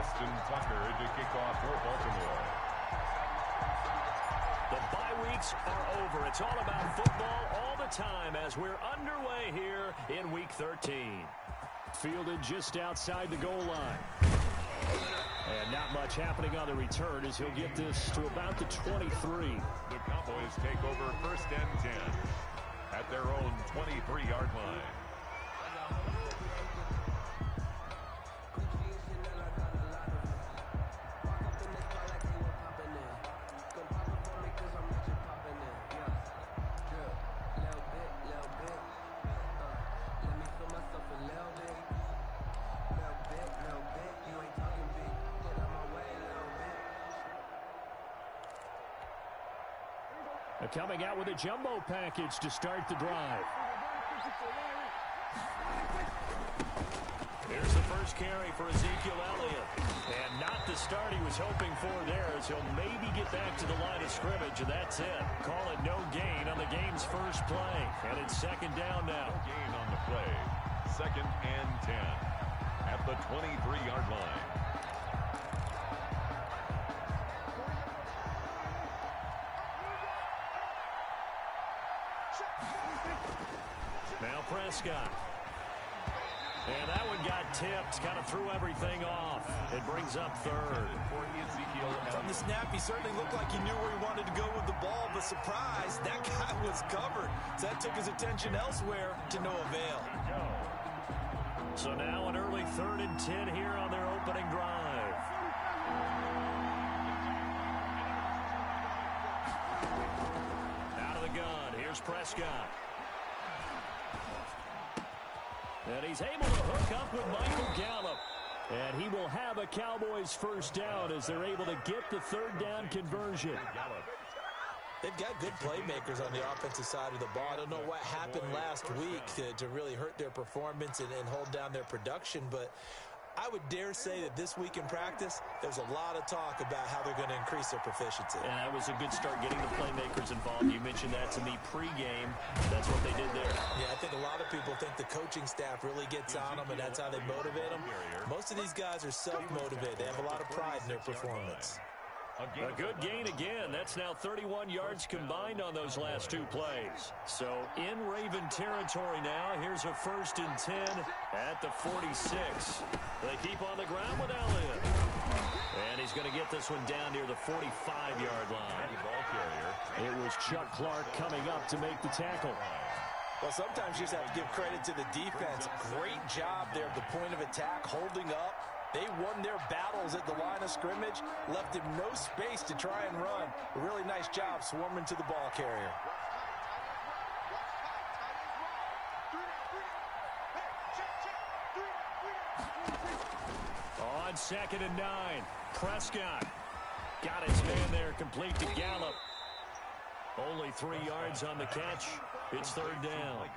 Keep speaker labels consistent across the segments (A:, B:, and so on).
A: To kick off for Baltimore.
B: The bye weeks are over. It's all about football all the time as we're underway here in Week 13. Fielded just outside the goal line. And not much happening on the return as he'll get this to about the 23.
A: The Cowboys take over 1st and 10 at their own 23-yard line.
B: Coming out with a jumbo package to start the drive. Here's the first carry for Ezekiel Elliott. And not the start he was hoping for there as he'll maybe get back to the line of scrimmage, and that's it. Call it no gain on the game's first play. And it's 2nd down now.
A: No gain on the play. 2nd and 10 at the 23-yard line.
B: Now Prescott. And that one got tipped, kind of threw everything off. It brings up 3rd.
C: From the snap, he certainly looked like he knew where he wanted to go with the ball, but surprise, that guy was covered. So that took his attention elsewhere to no avail.
B: So now an early 3rd and 10 here on their opening drive. Out of the gun, here's Prescott. And he's able to hook up with Michael Gallup. And he will have a Cowboys first down as they're able to get the 3rd down conversion.
C: They've got good playmakers on the offensive side of the ball. I don't know what happened last week to really hurt their performance and hold down their production, but I would dare say that this week in practice, there's a lot of talk about how they're going to increase their proficiency.
B: And that was a good start getting the playmakers involved. You mentioned that to me pregame. That's what they did there.
C: Yeah, I think a lot of people think the coaching staff really gets on them, and that's how they motivate them. Most of these guys are self-motivated. They have a lot of pride in their performance.
B: A good gain again. That's now 31 yards combined on those last 2 plays. So in Raven territory now. Here's a 1st and 10 at the 46. They keep on the ground with Elliott. And he's going to get this one down near the 45-yard line. It was Chuck Clark coming up to make the tackle.
C: Well, sometimes you just have to give credit to the defense. Great job there at the point of attack, holding up. They won their battles at the line of scrimmage, left him no space to try and run. A really nice job swarming to the ball carrier.
B: On 2nd and 9, Prescott got his man there, complete to Gallup. Only 3 yards on the catch. It's 3rd down.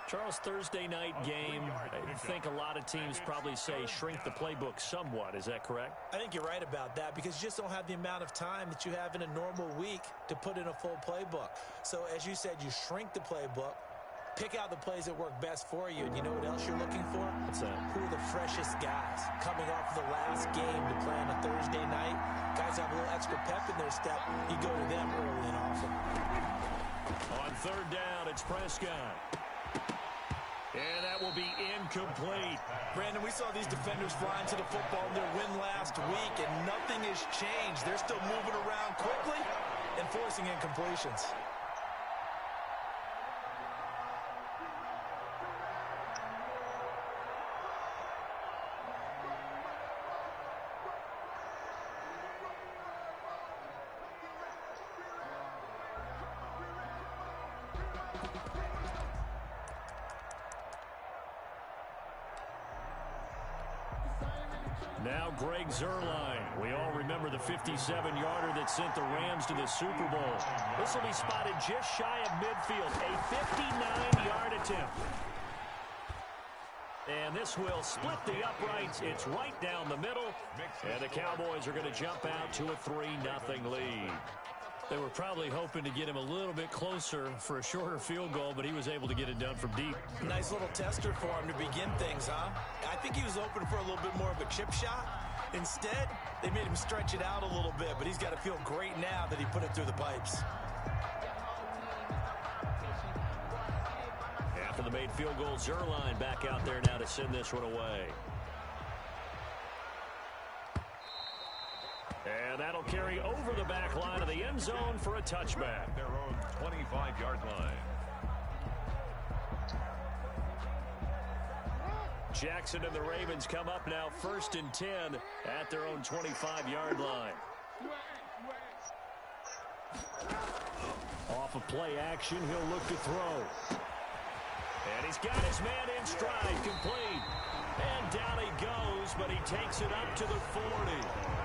B: Charles, Thursday night game, I think a lot of teams probably say shrink the playbook somewhat. Is that correct?
C: I think you're right about that because you just don't have the amount of time that you have in a normal week to put in a full playbook. So as you said, you shrink the playbook, pick out the plays that work best for you. And you know what else you're looking for?
B: What's that? Who
C: are the freshest guys coming off of the last game to play on a Thursday night? Guys have a little extra pep in their step. You go to them early and often.
B: On 3rd down, it's Prescott. And that will be incomplete.
C: Brandon, we saw these defenders flying to the football in their win last week, and nothing has changed. They're still moving around quickly and forcing incompletions.
B: Now Greg Zuerlein. We all remember the 57-yarder that sent the Rams to the Super Bowl. This will be spotted just shy of midfield. A 59-yard attempt. And this will split the uprights. It's right down the middle. And the Cowboys are going to jump out to a 3-0 lead. They were probably hoping to get him a little bit closer for a shorter field goal, but he was able to get it done from deep.
C: Nice little tester for him to begin things, huh? I think he was open for a little bit more of a chip shot. Instead, they made him stretch it out a little bit, but he's got to feel great now that he put it through the pipes.
B: After the made field goal, Zerline back out there now to send this one away. And that'll carry over the back line of the end zone for a touchback.
A: Their own 25-yard line.
B: Jackson and the Ravens come up now 1st and 10 at their own 25-yard line. Off of play action, he'll look to throw. And he's got his man in stride, complete. And down he goes, but he takes it up to the 40.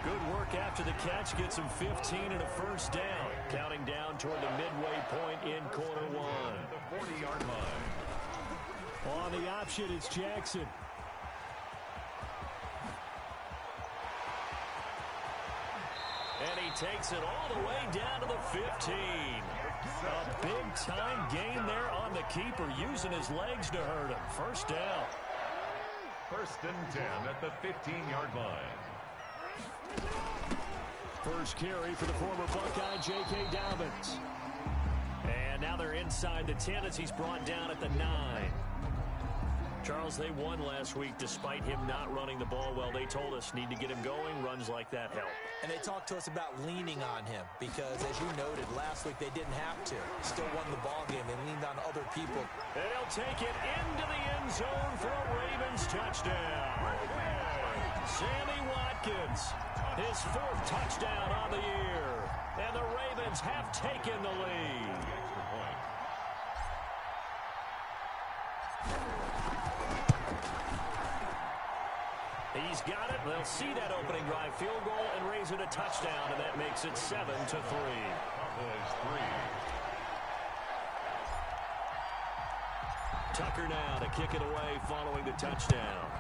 B: Good work after the catch, gets him 15 and a first down. Counting down toward the midway point in quarter one.
A: The 40-yard line.
B: On the option, it's Jackson. And he takes it all the way down to the 15. A big-time gain there on the keeper, using his legs to hurt him. First down.
A: 1st and 10 at the 15-yard line.
B: First carry for the former Buckeye, J.K. Dobbins. And now they're inside the 10 as he's brought down at the 9. Charles, they won last week despite him not running the ball well. They told us need to get him going. Runs like that help.
C: And they talked to us about leaning on him because, as you noted, last week they didn't have to. Still won the ball game. They leaned on other people.
B: And he'll take it into the end zone for a Ravens touchdown. Sammy Watkins, his 4th touchdown on the year. And the Ravens have taken the lead. He's got it. They'll see that opening drive field goal and raise it a touchdown, and that makes it 7-3.
A: Cowboys 3.
B: Tucker now to kick it away following the touchdown.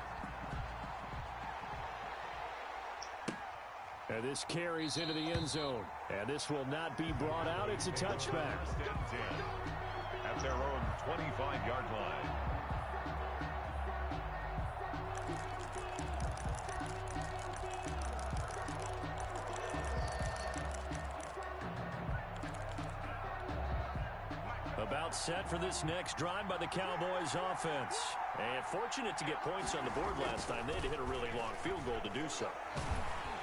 B: And this carries into the end zone. And this will not be brought out. It's a touchback.
A: 1st and 10 at their own 25-yard line.
B: About set for this next drive by the Cowboys offense. And fortunate to get points on the board last time. They had to hit a really long field goal to do so.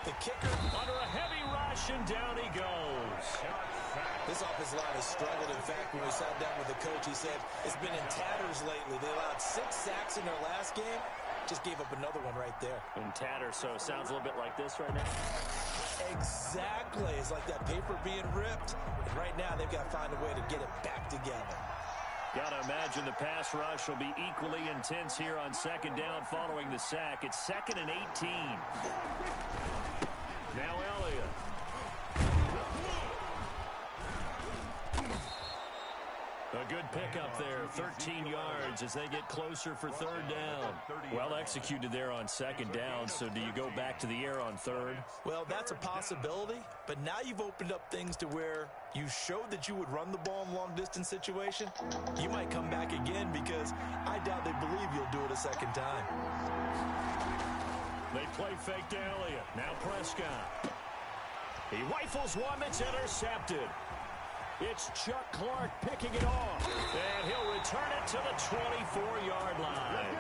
C: The kicker
B: Under a heavy rush, and down he goes.
C: This offensive line has struggled. In fact, when we sat down with the coach, he said it's been in tatters lately. They allowed 6 sacks in their last game. Just gave up another one right there.
B: In tatters, so it sounds a little bit like this right now.
C: Exactly. It's like that paper being ripped. And right now, they've got to find a way to get it back together.
B: Got to imagine the pass rush will be equally intense here on 2nd down following the sack. It's 2nd and 18. Now Elliott. A good pickup there, 13 yards as they get closer for 3rd down. Well executed there on 2nd down, so do you go back to the air on 3rd?
C: Well, that's a possibility, but now you've opened up things to where you showed that you would run the ball in long-distance situation. You might come back again because I doubt they believe you'll do it a 2nd time.
B: They play fake to Elliott. Now Prescott. He rifles one that's intercepted. It's Chuck Clark picking it off. And he'll return it to the 24-yard line.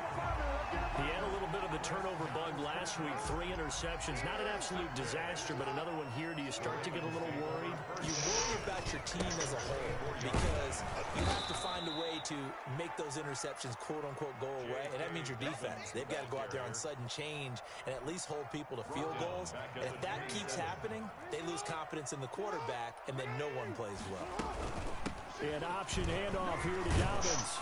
B: He had a little bit of the turnover bug last week. 3 interceptions. Not an absolute disaster, but another one here. Do you start to get a little worried?
C: You worry about your team as a whole because you have to find a way to make those interceptions, quote-unquote, go away, and that means your defense. They've got to go out there on sudden change and at least hold people to field goals. And if that keeps happening, they lose confidence in the quarterback, and then no one plays well.
B: An option handoff here to Dobbins.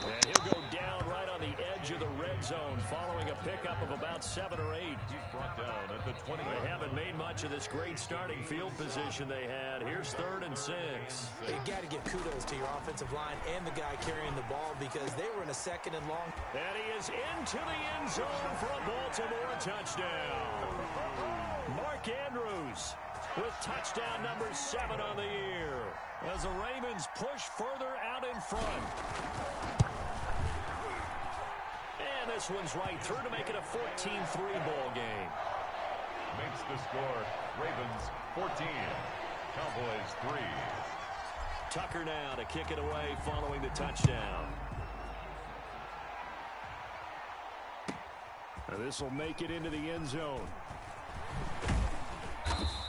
B: And he'll go down right on the edge of the red zone following a pickup of about 7 or 8.
A: He's brought down at the 20.
B: They haven't made much of this great starting field position they had. Here's 3rd and 6.
C: You got to give kudos to your offensive line and the guy carrying the ball because they were in a 2nd and long.
B: And he is into the end zone for a Baltimore touchdown. Mark Andrews with touchdown number 7 on the year as the Ravens push further out in front. And this one's right through to make it a 14-3 ball game.
A: makes the score. Ravens 14, Cowboys 3.
B: Tucker now to kick it away following the touchdown. This will make it into the end zone.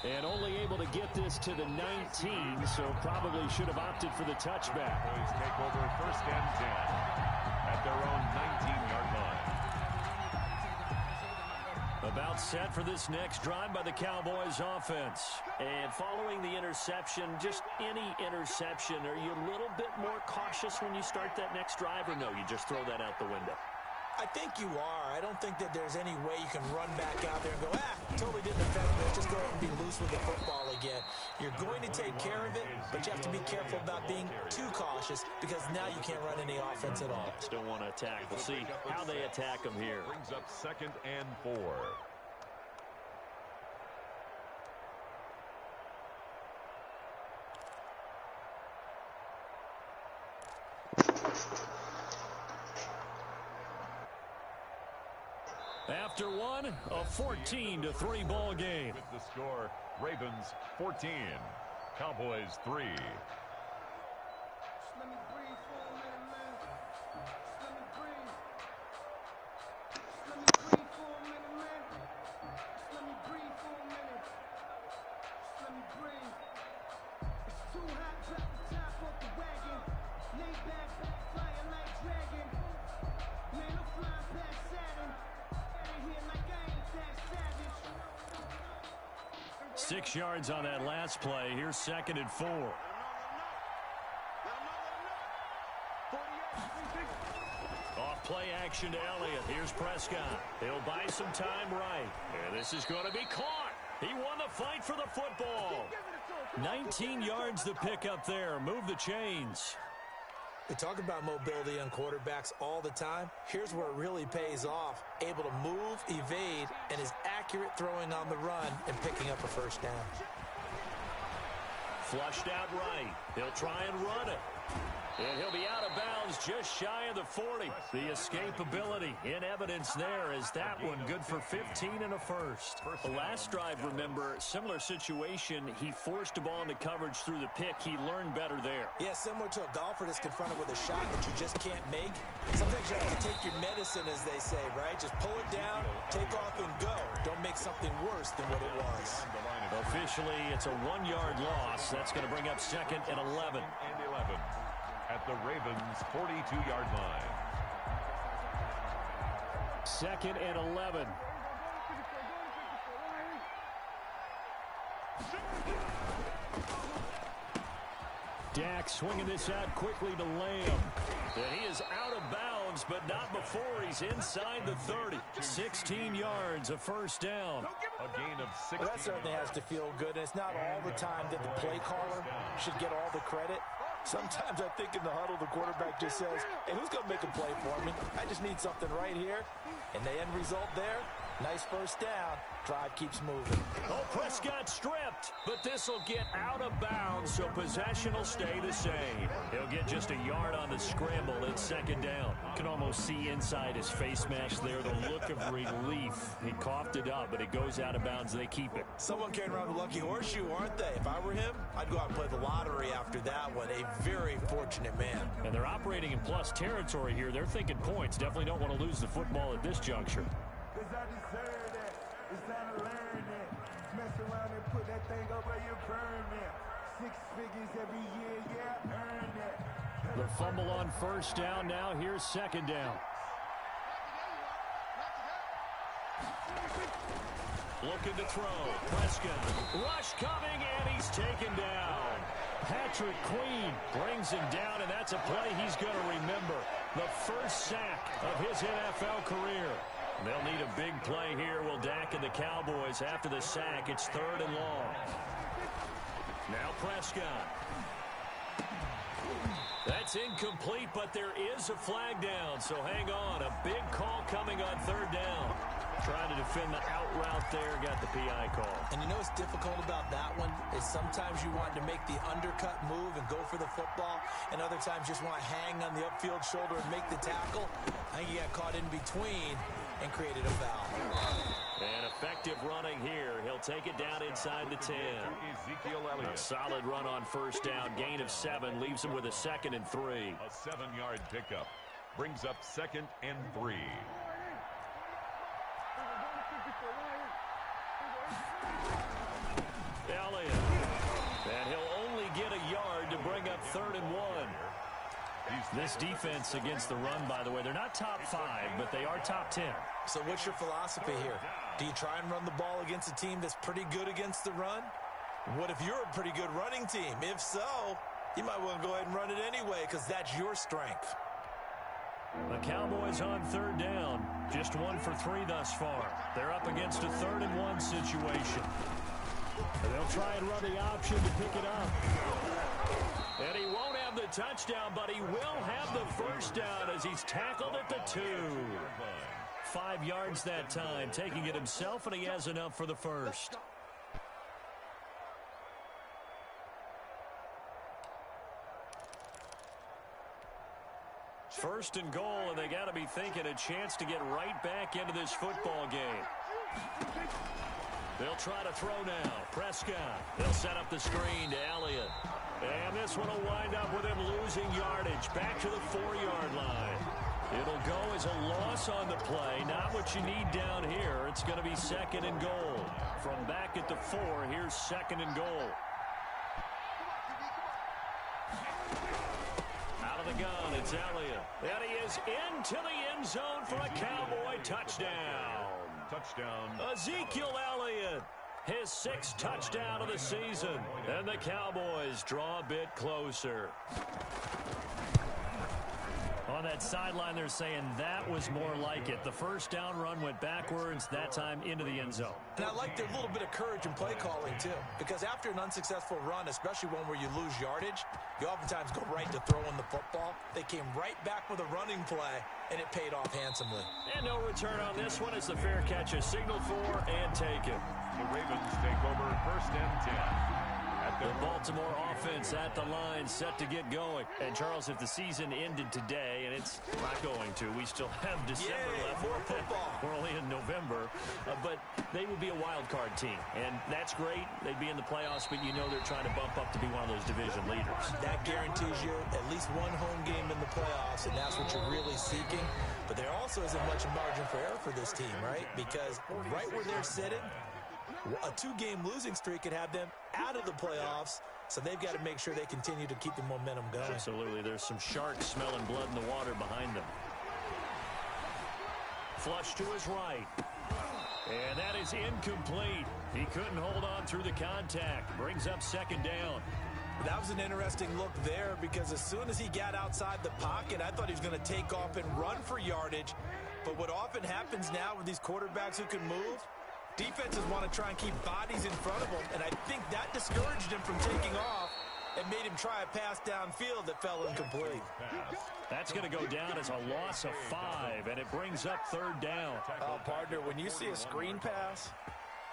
B: And only able to get this to the 19, so probably should have opted for the touchback.
A: Cowboys take over first and 10 at their own 19-yard line.
B: About set for this next drive by the Cowboys offense. And following the interception, just any interception, are you a little bit more cautious when you start that next drive, or no, you just throw that out the window?
C: I think you are. I don't think that there's any way you can run back out there and go, totally didn't affect me. Let's just go ahead and be loose with the football again. You're going to take care of it, but you have to be careful about being too cautious because now you can't run any offense at all.
B: Still want to attack. We'll see how they attack them here.
A: Brings up 2nd and 4.
B: After one, a 14-3 ball game.
A: With the score, Ravens 14, Cowboys 3.
B: Six yards on that last play. Here's 2nd and 4. Off play action to Elliott. Here's Prescott. He'll buy some time right. And this is going to be caught. He won the fight for the football. 19 yards to pick up there. Move the chains.
C: We talk about mobility on quarterbacks all the time. Here's where it really pays off. Able to move, evade, and is accurate throwing on the run and picking up a first down.
B: Flushed out right. He'll try and run it. And he'll be out of bounds just shy of the 40. The escapability in evidence there is that one good for 15 and a first. The last drive, remember, similar situation. He forced a ball into coverage through the pick. He learned better there.
C: Yeah, similar to a golfer that's confronted with a shot that you just can't make. Sometimes you have to take your medicine, as they say, right? Just pull it down, take off, and go. Don't make something worse than what it was.
B: Officially, it's a 1-yard loss. That's going to bring up 2nd and 11.
A: And 11 at the Ravens' 42-yard line.
B: 2nd and 11. Dak swinging this out quickly to Lamb. And he is out of bounds, but not before he's inside the 30. 16 yards, a first down.
A: A gain of 16.
C: Well, that certainly has to feel good. And it's not all the time that the play caller should get all the credit. Sometimes I think in the huddle, the quarterback just says, hey, who's going to make a play for me? I just need something right here. And the end result there, nice first down. Drive keeps moving.
B: Oh, Prescott stripped, but this will get out of bounds, so possession will stay the same. He'll get just a yard on the scramble. It's 2nd down. You can almost see inside his face mask there the look of relief. He coughed it up, but it goes out of bounds. They keep it.
C: Someone carrying around the lucky horseshoe, aren't they? If I were him, I'd go out and play the lottery after that one. A very fortunate man.
B: And they're operating in plus territory here. They're thinking points. Definitely don't want to lose the football at this juncture.
D: Because I deserve that. It's time to learn that. Mess around and put that thing up where you burn that. 6 figures every year, yeah, earn that.
B: The fumble on first down. Now here's 2nd down. Looking to throw. Prescott. Rush coming, and he's taken down. Patrick Queen brings him down, and that's a play he's going to remember. The first sack of his NFL career. They'll need a big play here. Will Dak and the Cowboys after the sack. It's 3rd and long. Now Prescott. That's incomplete, but there is a flag down, so hang on. A big call coming on 3rd down. Trying to off in the out route there, got the PI call.
C: And you know what's difficult about that one is sometimes you want to make the undercut move and go for the football, and other times just want to hang on the upfield shoulder and make the tackle. I think he got caught in between and created a foul.
B: And effective running here. He'll take it down inside the 10. A solid run on first down. Gain of 7 leaves him with a 2nd and 3.
A: A 7-yard pickup brings up 2nd and 3.
B: Elliott. And he'll only get a yard to bring up 3rd and 1. This defense against the run, by the way, they're not top 5, but they are top 10.
C: So what's your philosophy here? Do you try and run the ball against a team that's pretty good against the run? What if you're a pretty good running team? If so, you might want to go ahead and run it anyway because that's your strength.
B: The Cowboys on 3rd down. Just 1 for 3 thus far. They're up against a 3rd and 1 situation. And they'll try and run the option to pick it up. And he won't have the touchdown, but he will have the first down as he's tackled at the 2. 5 yards that time, taking it himself, and he has enough for the first. First and goal, and they got to be thinking a chance to get right back into this football game. They'll try to throw now. Prescott. They'll set up the screen to Elliott. And this one will wind up with him losing yardage. Back to the 4-yard line. It'll go as a loss on the play. Not what you need down here. It's going to be 2nd and goal. From back at the 4, here's 2nd and goal. Out of the gun, it's Elliott. And he is into the end zone for a Cowboy touchdown.
A: Touchdown.
B: Ezekiel Elliott, his 6th touchdown of the season. And the Cowboys draw a bit closer. On that sideline, they're saying that was more like it. The first down run went backwards, that time into the end zone.
C: And I like their little bit of courage in play calling, too. Because after an unsuccessful run, especially one where you lose yardage, you oftentimes go right to throwing the football. They came right back with a running play, and it paid off handsomely.
B: And no return on this one as the fair catch is signaled for and taken.
A: The Ravens take over 1st and 10.
B: The Baltimore offense at the line, set to get going. And, Charles, if the season ended today, and it's not going to, we still have December left.
C: More football.
B: We're only in November. But they would be a wild card team. And that's great. They'd be in the playoffs, but you know they're trying to bump up to be one of those division leaders.
C: That guarantees you at least one home game in the playoffs, and that's what you're really seeking. But there also isn't much margin for error for this team, right? Because right where they're sitting, a 2-game losing streak could have them out of the playoffs, so they've got to make sure they continue to keep the momentum going.
B: Absolutely. There's some sharks smelling blood in the water behind them. Flush to his right. And that is incomplete. He couldn't hold on through the contact. Brings up 2nd down.
C: That was an interesting look there because as soon as he got outside the pocket, I thought he was going to take off and run for yardage. But what often happens now with these quarterbacks who can move, defenses want to try and keep bodies in front of him, and I think that discouraged him from taking off and made him try a pass downfield that fell incomplete.
B: That's going to go down as a loss of 5, and it brings up 3rd down.
C: Oh, partner, when you see a screen pass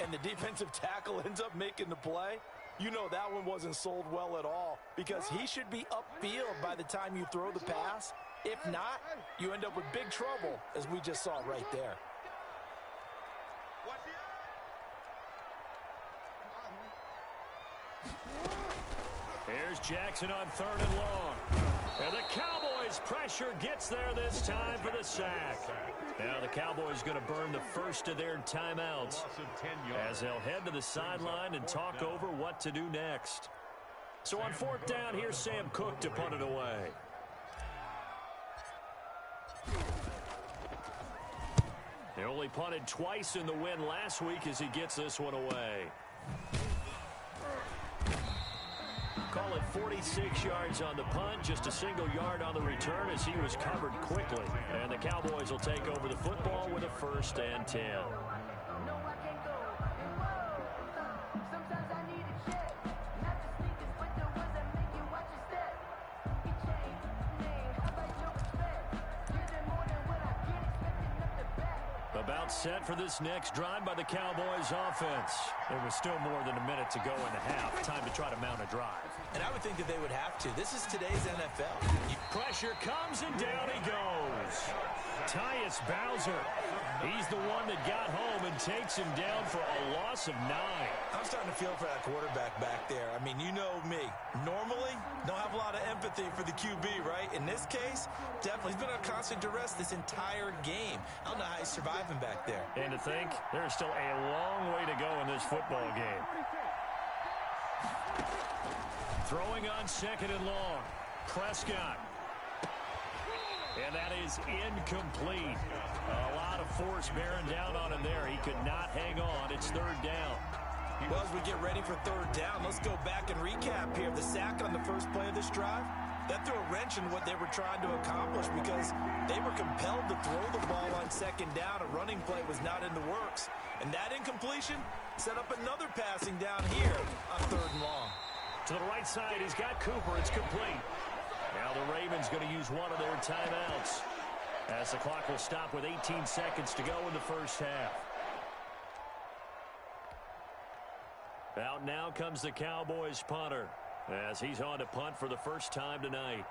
C: and the defensive tackle ends up making the play, you know that one wasn't sold well at all because he should be upfield by the time you throw the pass. If not, you end up with big trouble, as we just saw right there.
B: Here's Jackson on 3rd and long. And the Cowboys pressure gets there this time for the sack. Now the Cowboys going to burn the first of their timeouts as they'll head to the sideline and talk over what to do next. So on 4th down, here's Sam Cook to punt it away. They only punted twice in the win last week as he gets this one away. Call it 46 yards on the punt, just a single yard on the return as he was covered quickly. And the Cowboys will take over the football with a 1st and 10. The About set for this next drive by the Cowboys offense. It was still more than a minute to go in the half. Time to try to mount a drive.
C: And I would think that they would have to. This is today's NFL.
B: Pressure comes and down he goes. Tyus Bowser. He's the one that got home and takes him down for a loss of 9.
C: I'm starting to feel for that quarterback back there. I mean, you know me. Normally, don't have a lot of empathy for the QB, right? In this case, definitely. He's been on constant duress this entire game. I don't know how he's surviving back there.
B: And to think, there's still a long way to go in this football game. Throwing on 2nd and long. Prescott. And that is incomplete. A lot of force bearing down on him there. He could not hang on. It's 3rd down.
C: Well, as we get ready for 3rd down, let's go back and recap here. The sack on the first play of this drive, that threw a wrench in what they were trying to accomplish because they were compelled to throw the ball on 2nd down. A running play was not in the works. And that incompletion set up another passing down here on 3rd and long.
B: To the right side, he's got Cooper. It's complete. Now the Ravens going to use one of their timeouts as the clock will stop with 18 seconds to go in the first half. Out now comes the Cowboys punter as he's on to punt for the first time tonight.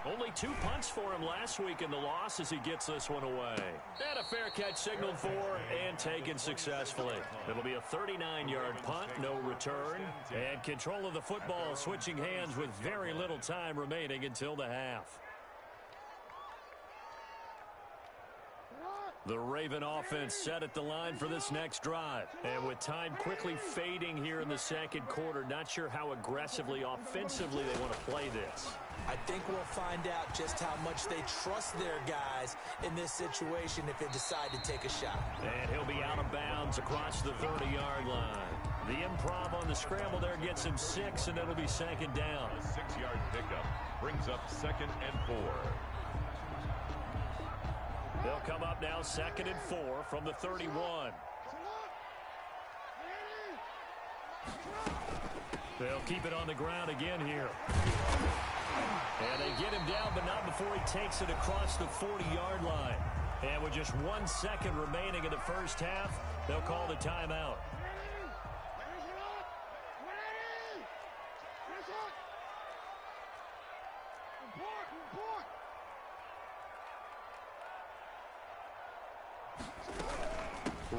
B: Only 2 punts for him last week in the loss as he gets this one away. And a fair catch signaled for and taken successfully. It'll be a 39-yard punt, no return. And control of the football switching hands with very little time remaining until the half. The Raven offense set at the line for this next drive. And with time quickly fading here in the second quarter, not sure how aggressively, offensively they want to play this.
C: I think we'll find out just how much they trust their guys in this situation if they decide to take a shot.
B: And he'll be out of bounds across the 30-yard line. The improv on the scramble there gets him 6, and it'll be 2nd down.
A: A 6-yard pickup brings up 2nd and 4.
B: They'll come up now 2nd and 4 from the 31. They'll keep it on the ground again here. And they get him down, but not before he takes it across the 40-yard line. And with just 1 second remaining in the first half, they'll call the timeout.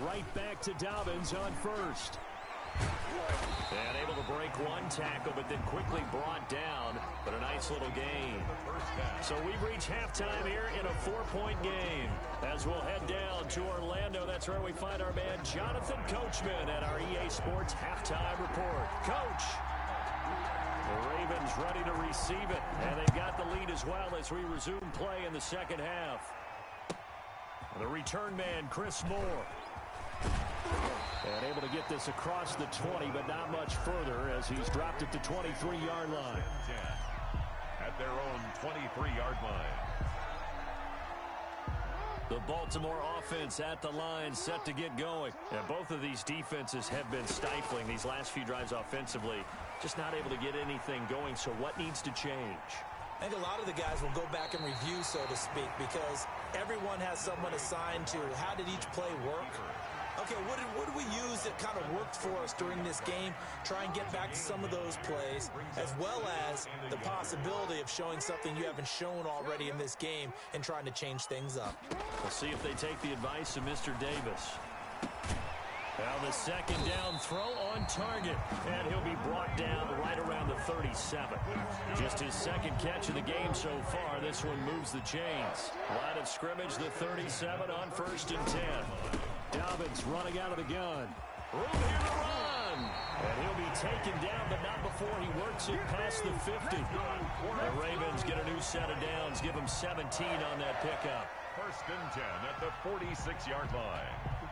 B: Right back to Dobbins on first. And able to break one tackle, but then quickly brought down. But a nice little gain. So we've reached halftime here in a 4-point game. As we'll head down to Orlando, that's where we find our man Jonathan Coachman at our EA Sports Halftime Report. Coach! The Ravens ready to receive it. And they've got the lead as well as we resume play in the second half. The return man, Chris Moore. And able to get this across the 20, but not much further as he's dropped it to 23-yard line.
A: At their own 23-yard line.
B: The Baltimore offense at the line set to get going. And both of these defenses have been stifling these last few drives offensively. Just not able to get anything going, so what needs to change?
C: I think a lot of the guys will go back and review, so to speak, because everyone has someone assigned to how did each play work. Okay, what did we use that kind of worked for us during this game? Try and get back to some of those plays, as well as the possibility of showing something you haven't shown already in this game and trying to change things up.
B: We'll see if they take the advice of Mr. Davis. Now the second down throw on target, and he'll be brought down right around the 37. Just his second catch of the game so far. This one moves the chains. Line of scrimmage, the 37 on 1st and 10. Dobbins running out of the gun. Room here to run. And he'll be taken down, but not before he works it past the 50. The Ravens get a new set of downs, give him 17 on that pickup.
A: 1st and 10 at the 46-yard line.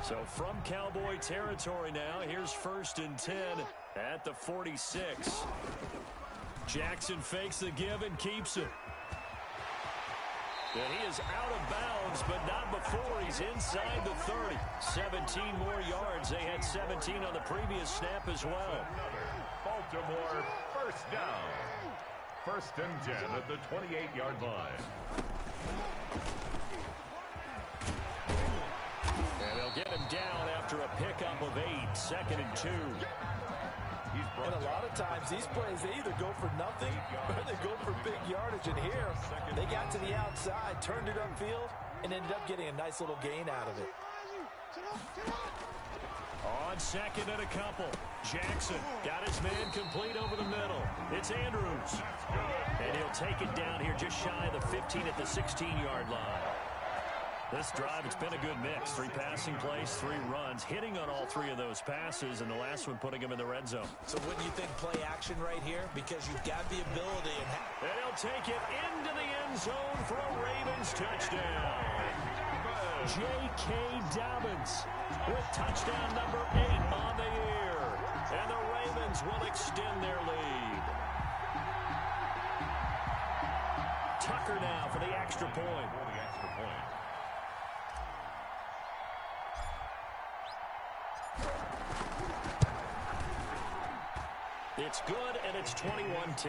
B: So from Cowboy territory now, here's 1st and 10 at the 46. Jackson fakes the give and keeps it. And he is out of bounds, but not before he's inside the 30. 17 more yards. They had 17 on the previous snap as well.
A: Baltimore 1st down. first and 10 at the 28-yard line.
B: And they'll get him down after a pickup of 8, 2nd and 2.
C: And a lot of times these plays, they either go for nothing or they go for big yardage. And here, they got to the outside, turned it upfield, and ended up getting a nice little gain out of it.
B: On 2nd and a couple, Jackson got his man complete over the middle. It's Andrews. And he'll take it down here just shy of the 15 at the 16-yard line. This drive, it's been a good mix. 3 passing plays, 3 runs, hitting on all 3 of those passes, and the last one putting him in the red zone.
C: So wouldn't you think play action right here? Because you've got the ability.
B: And he'll take it into the end zone for a Ravens touchdown. J.K. Dobbins with touchdown number 8 on the year. And the Ravens will extend their lead. Tucker now for the extra point. It's good, and it's 21-10.
A: Makes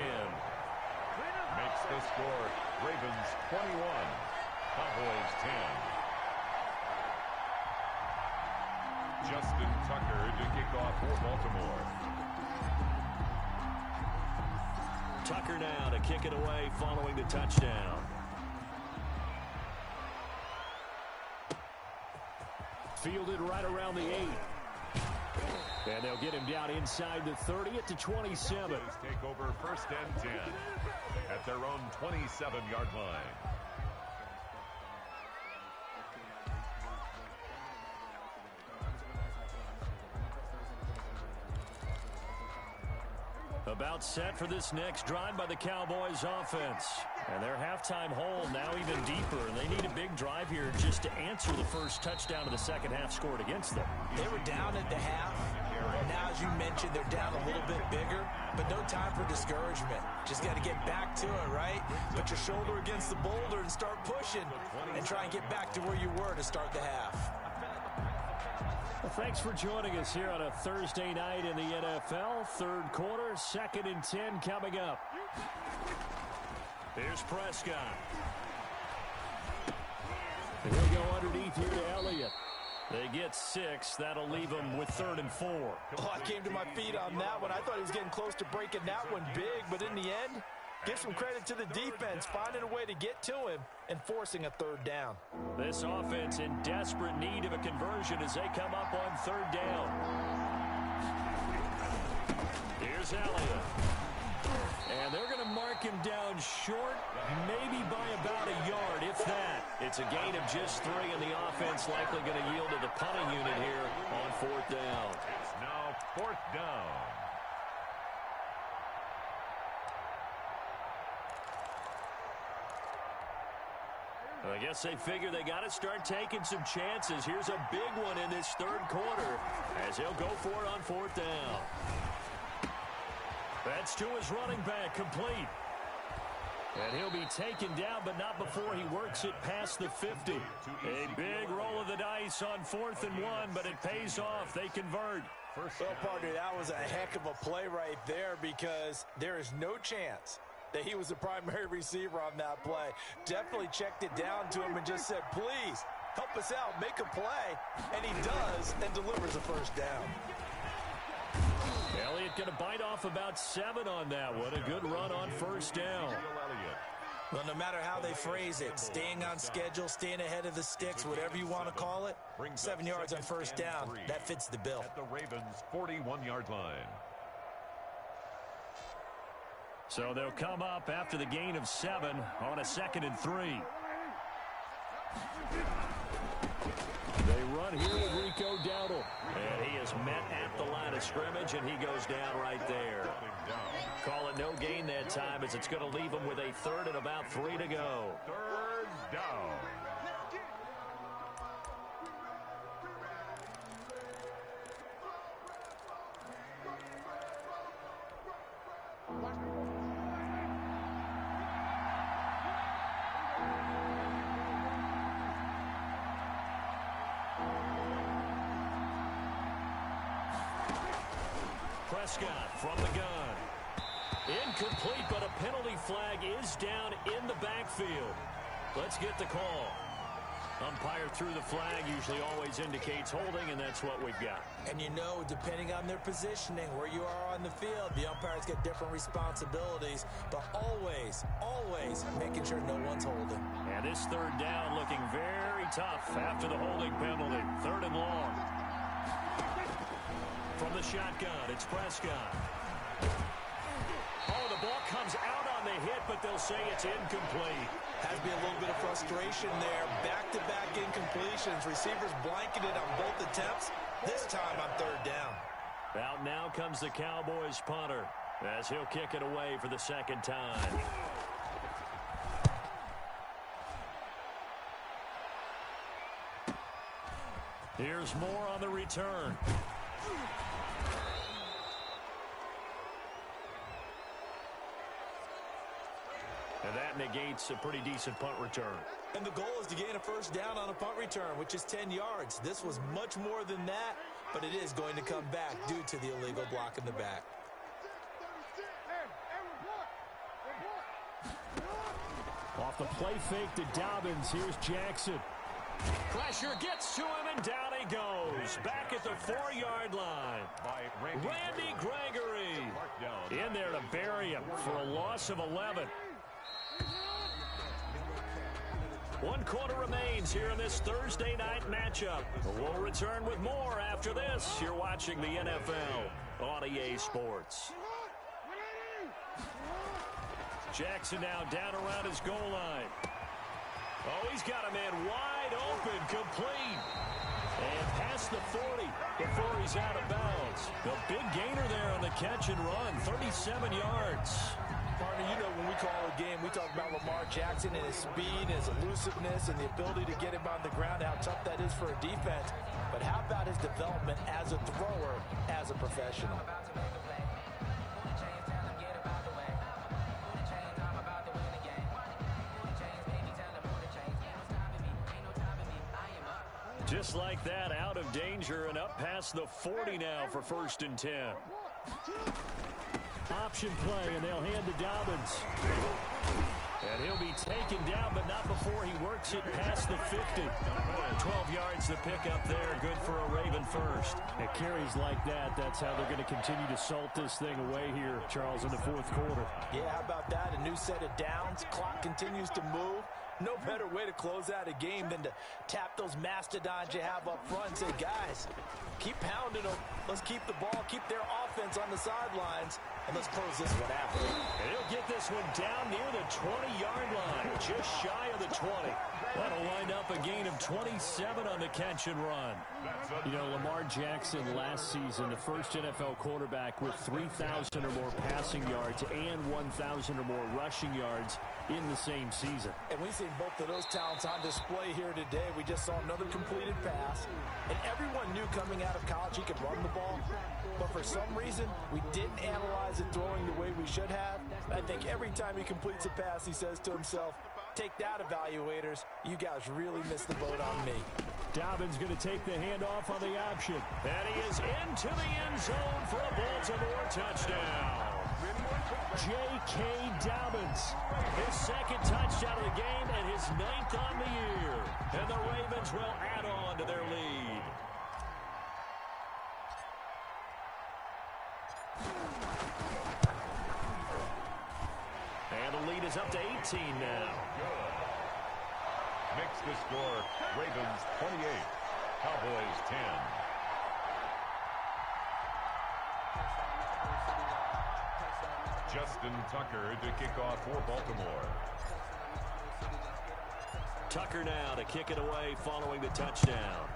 A: the score Ravens 21, Cowboys 10. Justin Tucker to kick off for Baltimore.
B: Tucker now to kick it away following the touchdown. Fielded right around the 8. And they'll get him down inside the 30 at the 27.
A: Take over first and 10 at their own 27-yard line.
B: About set for this next drive by the Cowboys offense. And their halftime hole now even deeper. And they need a big drive here just to answer the first touchdown of the second half scored against them.
C: They were down at the half. Now, as you mentioned, they're down a little bit bigger, but no time for discouragement. Just got to get back to it, right? Put your shoulder against the boulder and start pushing and try and get back to where you were to start the half.
B: Well, thanks for joining us here on a Thursday night in the NFL. Third quarter, 2nd and 10 coming up. Here's Prescott. He'll go underneath here to Elliott. They get 6. That'll leave them with 3rd and 4.
C: Oh, I came to my feet on that one. I thought he was getting close to breaking that one big, but in the end, give some credit to the defense, finding a way to get to him and forcing a 3rd down.
B: This offense in desperate need of a conversion as they come up on 3rd down. Here's Elliott. And they're going to mark him down short, maybe by about a yard, if that. It's a gain of just 3, and the offense likely going to yield to the punting unit here on 4th down.
A: It's now 4th down.
B: I guess they figure they got to start taking some chances. Here's a big one in this 3rd quarter as he'll go for it on 4th down. That's to his running back, complete. And he'll be taken down, but not before he works it past the 50. A big roll of the dice on 4th and 1, but it pays off. They convert.
C: Well, partner, that was a heck of a play right there because there is no chance that he was the primary receiver on that play. Definitely checked it down to him and just said, please, help us out, make a play. And he does and delivers a 1st down.
B: Elliott going to bite off about 7 on that one. A good run on 1st down.
C: Well, no matter how they phrase it, staying on schedule, staying ahead of the sticks, whatever you want to call it, 7 yards on 1st down, that fits the bill.
A: At the Ravens' 41-yard line.
B: So they'll come up after the gain of 7 on a 2nd and 3. They run here with Rico Dowdle. And he is met at the line of scrimmage, and he goes down right there. Call it no gain that time as it's going to leave him with a 3rd and about 3 to go.
A: 3rd down.
B: Prescott from the gun. Incomplete, but a penalty flag backfield. Let's get the call. Umpire threw the flag, usually always indicates holding, and that's what we've got.
C: And you know, depending on their positioning, where you are on the field, the umpires get different responsibilities, but always, always making sure no one's holding.
B: And this third down looking very tough after the holding penalty. 3rd and long. From the shotgun, it's Prescott. Oh, the ball comes out on the hit, but they'll say it's incomplete.
C: Has to be a little bit of frustration there. Back-to-back incompletions. Receivers blanketed on both attempts. This time on 3rd down.
B: Out now comes the Cowboys punter as he'll kick it away for the 2nd time. Here's more on the return. And that negates a pretty decent punt return.
C: And the goal is to gain a 1st down on a punt return, which is 10 yards. This was much more than that, but it is going to come back due to the illegal block in the back.
B: Off the play fake to Dobbins. Here's Jackson. Pressure gets to him, and down he goes. Back at the 4-yard line. Randy Gregory in there to bury him for a loss of 11. 1 quarter remains here in this Thursday night matchup. We'll return with more after this. You're watching the NFL on EA Sports. Jackson now down around his goal line. Oh, he's got a man wide open, complete. And past the 40 before he's out of bounds. The big gainer there on the catch and run, 37 yards.
C: Partner, you know when we call a game, we talk about Lamar Jackson and his speed, and his elusiveness, and the ability to get him on the ground, how tough that is for a defense. But how about his development as a thrower, as a professional?
B: Just like that, out of danger and up past the 40 now for 1st and 10. Option play, and they'll hand to Dobbins. And he'll be taken down, but not before he works it past the 50. 12 yards to pick up there. Good for a Raven first. It carries like that. That's how they're going to continue to salt this thing away here, Charles, in the 4th quarter.
C: Yeah, how about that? A new set of downs. Clock continues to move. No better way to close out a game than to tap those mastodons you have up front and say, guys, keep pounding them. Let's keep the ball, keep their offense on the sidelines, and let's close this one out.
B: And he'll get this one down near the 20-yard line, just shy of the 20. That'll wind up a gain of 27 on the catch and run. You know, Lamar Jackson last season, the first NFL quarterback with 3,000 or more passing yards and 1,000 or more rushing yards in the same season.
C: And we've seen both of those talents on display here today. We just saw another completed pass. And everyone knew coming out of college he could run the ball. But for some reason, we didn't analyze it throwing the way we should have. I think every time he completes a pass, he says to himself, take that, evaluators. You guys really missed the boat on me.
B: Dobbins going to take the handoff on the option. And he is into the end zone for a Baltimore touchdown. J.K. Dobbins, his 2nd touchdown of the game and his 9th on the year. And the Ravens will add on to their lead. And the lead is up to 18 now.
A: Makes the score Ravens 28, Cowboys 10. Justin Tucker to kick off for Baltimore.
B: Tucker now to kick it away following the touchdown.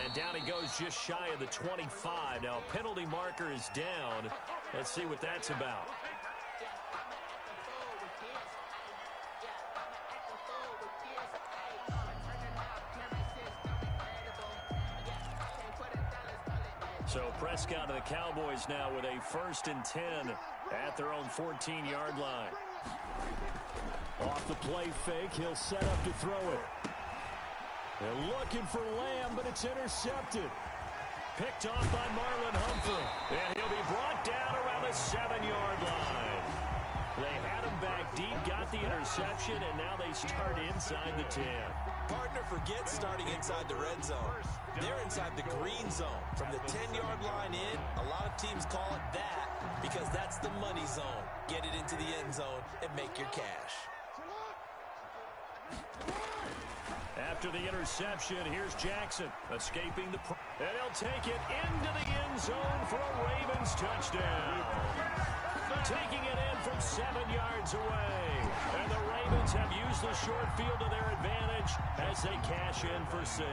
B: And down he goes just shy of the 25. Now a penalty marker is down. Let's see what that's about. So Prescott of the Cowboys now with a 1st and 10 at their own 14-yard line. Off the play fake, he'll set up to throw it. They're looking for Lamb, but it's intercepted. Picked off by Marlon Humphrey. And he'll be brought down around the 7-yard line. They had him back deep, got the interception, and now they start inside the 10.
C: Partner, forget starting inside the red zone. They're inside the green zone. From the 10-yard line in, a lot of teams call it that because that's the money zone. Get it into the end zone and make your cash.
B: After the interception, here's Jackson escaping the... And he'll take it into the end zone for a Ravens touchdown. Taking it in from 7 yards away. And the Ravens have used the short field to their advantage as they cash in for 6.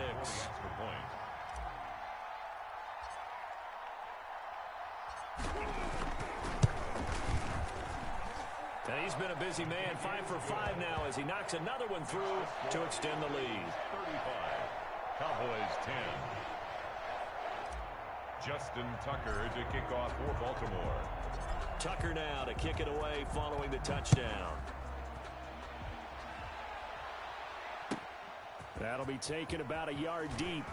B: And he's been a busy man, 5 for 5 now as he knocks another one through to extend the lead.
A: 35, Cowboys 10. Justin Tucker to kick off for Baltimore.
B: Tucker now to kick it away following the touchdown. That'll be taken about a yard deep.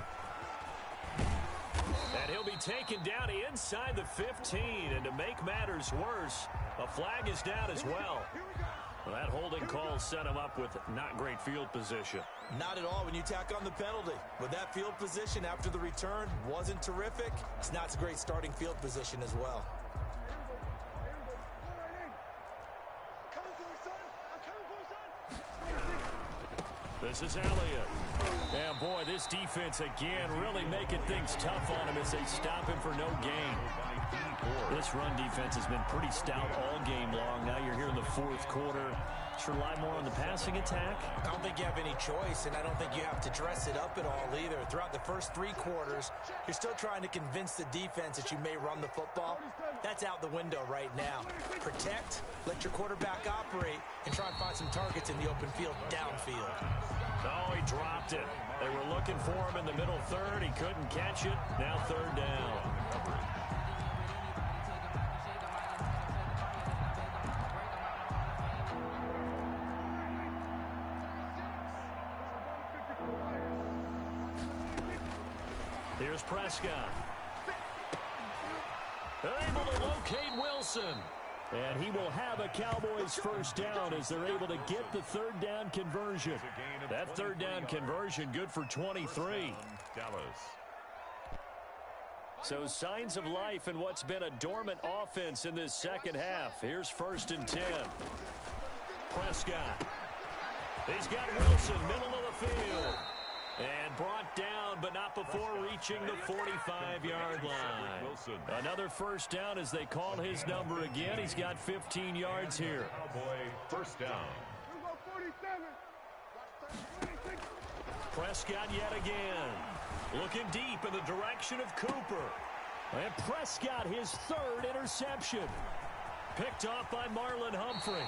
B: And he'll be taken down inside the 15. And to make matters worse, a flag is down as well. Well, that holding call set him up with not great field position.
C: Not at all when you tack on the penalty. With that field position after the return wasn't terrific. It's not a great starting field position as well.
B: This is Elliott. And boy, this defense again really making things tough on him as they stop him for no gain. This run defense has been pretty stout all game long. Now you're here in the fourth quarter. Should rely more on the passing attack?
C: I don't think you have any choice, and I don't think you have to dress it up at all either. Throughout the first 3 quarters, you're still trying to convince the defense that you may run the football. That's out the window right now. Protect, let your quarterback operate, and try and find some targets in the open field downfield.
B: Oh, he dropped it. They were looking for him in the middle third. He couldn't catch it. Now 3rd down. Here's Prescott. Able to locate Wilson. And he will have a Cowboys first down as they're able to get the 3rd down conversion. That 3rd down conversion good for 23.
A: Dallas.
B: So signs of life in what's been a dormant offense in this second half. Here's 1st and 10. Prescott. He's got Wilson, middle of the field. And brought down, but not before reaching the 45-yard line. Another first down as they call his number again. He's got 15 yards here.
A: Cowboy first down.
B: Prescott yet again. Looking deep in the direction of Cooper. And Prescott, his 3rd interception. Picked off by Marlon Humphrey.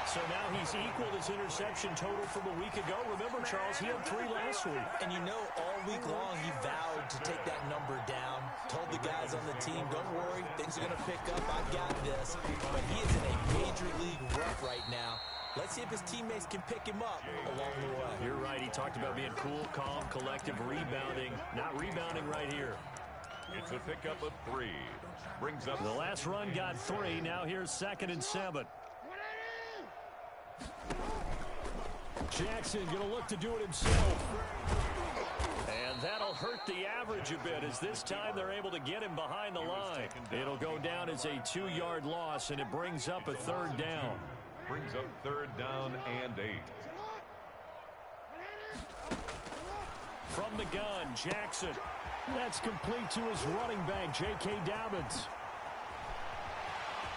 B: So now he's equaled his interception total from a week ago. Remember, Charles, he had 3 last week.
C: And you know, all week long he vowed to take that number down. Told the guys on the team, don't worry, things are going to pick up. I've got this. But he is in a major league rut right now. Let's see if his teammates can pick him up along the way.
B: You're right. He talked about being cool, calm, collective, rebounding. Not rebounding right here.
A: It's a pickup of 3. Brings up...
B: The last run got 3. Now here's 2nd and 7. Jackson going to look to do it himself. And that'll hurt the average a bit as this time they're able to get him behind the line. It'll go down as a 2-yard loss, and it brings up a 3rd down.
A: Brings up 3rd down and 8.
B: From the gun, Jackson. That's complete to his running back, J.K. Dobbins.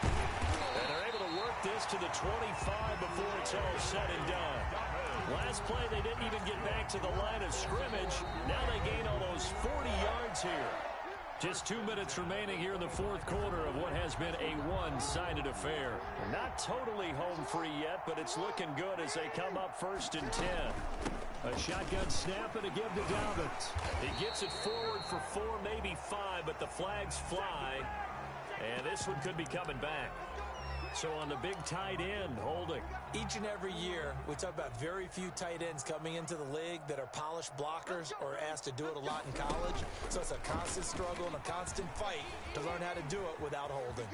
B: And they're able to work this to the 25 before it's all said and done. Last play, they didn't even get back to the line of scrimmage. Now they gain almost 40 yards here. Just 2 minutes remaining here in the fourth quarter of what has been a one-sided affair. Not totally home free yet, but it's looking good as they come up 1st and 10. A shotgun snap and a give to Dobbins. He gets it forward for 4, maybe 5, but the flags fly. And this one could be coming back. So on the big tight end, holding.
C: Each and every year, we talk about very few tight ends coming into the league that are polished blockers or asked to do it a lot in college. So it's a constant struggle and a constant fight to learn how to do it without holding.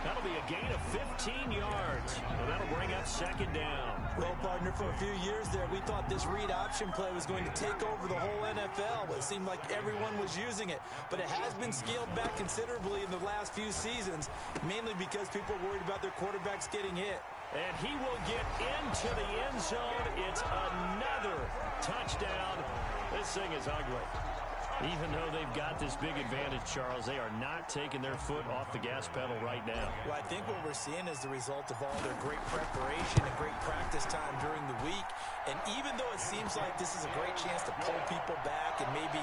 B: That'll be a gain of 15 yards. And that'll bring up second down.
C: Well, partner, for a few years there, we thought this read option play was going to take over the whole NFL. It seemed like everyone was using it. But it has been scaled back considerably in the last few seasons, mainly because people are worried about their quarterbacks getting hit.
B: And he will get into the end zone. It's another touchdown. This thing is ugly. Even though they've got this big advantage, Charles, they are not taking their foot off the gas pedal right now.
C: Well, I think what we're seeing is the result of all their great preparation and great practice time during the week. And even though it seems like this is a great chance to pull people back and maybe,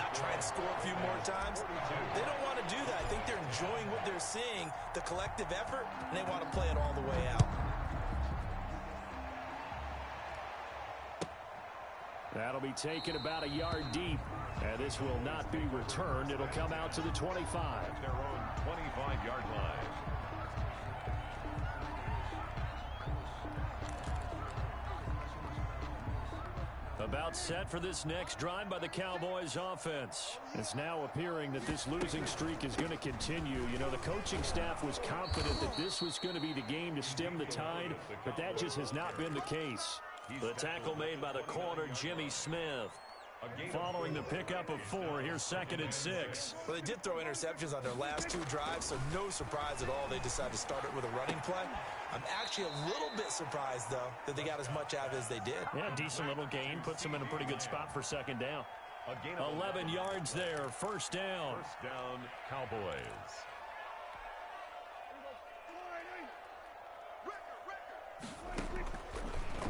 C: not try and score a few more times, they don't want to do that. I think they're enjoying what they're seeing, the collective effort, and they want to play it all the way out.
B: That'll be taken about a yard deep. And this will not be returned. It'll come out to the 25.
A: Their own 25-yard line.
B: About set for this next drive by the Cowboys offense. It's now appearing that this losing streak is going to continue. The coaching staff was confident that this was going to be the game to stem the tide, but that just has not been the case. The tackle made by the corner, Jimmy Smith. Following the pickup of 4, here's 2nd and 6.
C: Well, they did throw interceptions on their last 2 drives, so no surprise at all they decided to start it with a running play. I'm actually a little bit surprised, though, that they got as much out as they did.
B: Yeah, decent little gain. Puts them in a pretty good spot for second down. 11 yards there, first down.
A: First down, Cowboys.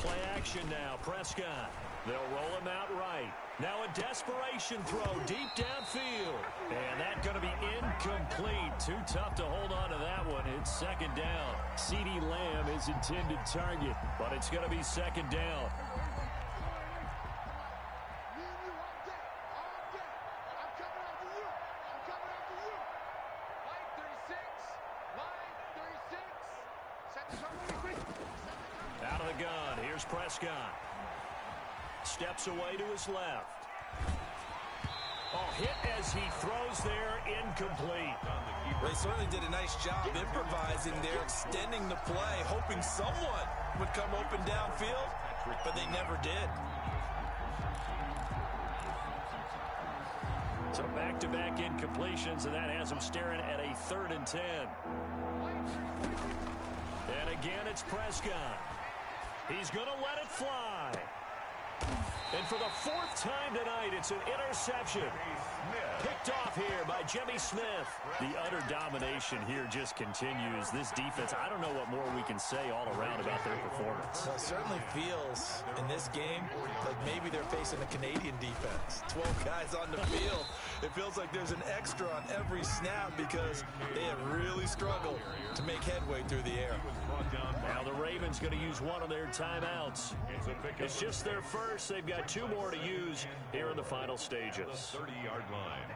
B: Play action now, Prescott. They'll roll him out right. Now a desperation throw deep downfield. And that's going to be incomplete. Too tough to hold on to that one. It's second down. CeeDee Lamb is intended target, but it's going to be second down. Out of the gun, here's Prescott. Steps away to his left. Oh, hit as he throws there, incomplete.
C: They certainly did a nice job improvising there, extending the play, hoping someone would come open downfield, but they never did.
B: So back-to-back incompletions, and that has him staring at a 3rd and 10. And again, it's Prescott. He's going to let it fly. And for the 4th time tonight, it's an interception. Picked off here by Jimmy Smith. The utter domination here just continues. This defense, I don't know what more we can say all around about their performance.
C: Well, it certainly feels in this game like maybe they're facing a Canadian defense. 12 guys on the field. It feels like there's an extra on every snap because they have really struggled to make headway through the air.
B: Now the Ravens going to use one of their timeouts. It's just their first. They've got 2 more to use here in the final stages.
A: 30-yard line.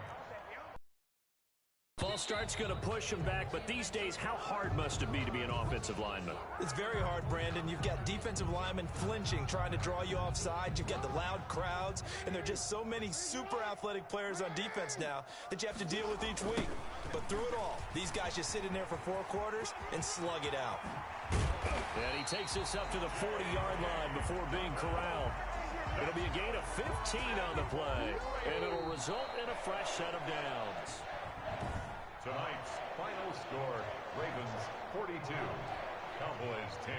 B: False start's going to push him back, but these days, how hard must it be to be an offensive lineman?
C: It's very hard, Brandon. You've got defensive linemen flinching, trying to draw you offside. You've got the loud crowds, and there are just so many super athletic players on defense now that you have to deal with each week. But through it all, these guys just sit in there for 4 quarters and slug it out.
B: And he takes this up to the 40-yard line before being corralled. It'll be a gain of 15 on the play, and it'll result in a fresh set of downs.
A: Tonight's final score, Ravens 42, Cowboys 10.